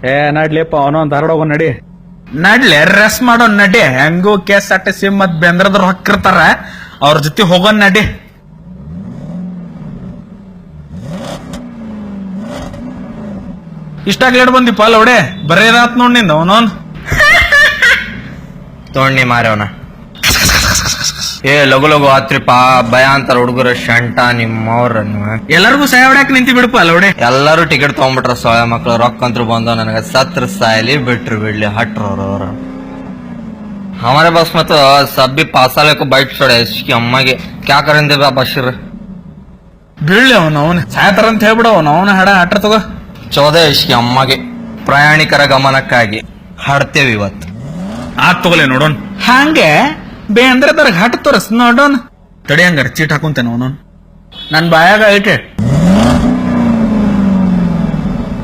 ಏ ನಡ್ಲಿಪ್ಪ ಅವನೊಂದ್ ಹರಡೋಗ ನಡಿ. ನಡ್ಲೆ ರೆಸ್ಟ್ ಮಾಡೋ ನಡಿ. ಹೆಂಗೋ KSRTC ಮತ್ ಬೆಂದ್ರದ್ರ ಹೊಕ್ಕಿರ್ತಾರ, ಅವ್ರ ಜೊತೆ ಹೋಗೋನ್ ನಡಿ. ಇಷ್ಟಾಗ ಲೇಟ್ ಬಂದಿಪ್ಪ ಲೌಡೆ, ಬರೇ ರಾತ್ ನೋಡ್ ನಿಂದ ಅವನೋನ್ ತೊಣ್ಣಿ ಮಾರವನ. ಏ ಲಗು ಲಗು ಆತ್ರಿಪಾ, ಭಯ ಅಂತಾರ ಹುಡುಗರ ಶಂಟ ನಿಮ್ಮವ್ರ. ಎಲ್ಲರಿಗೂ ಸಹಾಯ ಹೊಡ್ಯಾಕ ನಿಂತಿ ಬಿಡಪ್ಪ ಲೌಡೆ. ಎಲ್ಲರೂ ಟಿಕೆಟ್ ತಗೊಂಡ್ಬಿಟ್ರ ಸೊಳ ಮಕ್ಳು. ರೊಕ್ಕ ಅಂತೂ ಬಂದವ ನನಗ. ಸತ್ರ ಸಾಯಲಿ ಬಿಟ್ರು ಬಿಡ್ಲಿ ಹಟ್ರವ್ರ. हमारे बस में तो सब भी 5 साल को बाइक छोड़े, इसकी अम्मा के क्या करेंगे बशीर. ಬೀಳ್ಲಿ ಅವನ ಸಾಯತಾರ ಅಂತ ಹೇಳ್ಬಿಡ. ಅವನ ಹಡ ಹಟ್ರ ತಗೋ. 14 इसकी अम्मा के ಪ್ರಯಾಣಿಕರ ಗಮನಕ್ಕಾಗಿ ಹಾಡ್ತೇವೆ ಇವತ್ತು. ಆತ್ ತಗೋಲೆ ನೋಡೋನ್. ಹಂಗೆ ಬೇಂದ್ರೆ ಹಟ್ ತೋರಸ್ ನೋಡೋನ್. ತಡಿ ಹಂಗಾರ ಚೀಟ್ ಹಾಕುಂತೇನೆ ಅವನೋನ್. ನನ್ ಬಾಯಾಗ ಐತೆ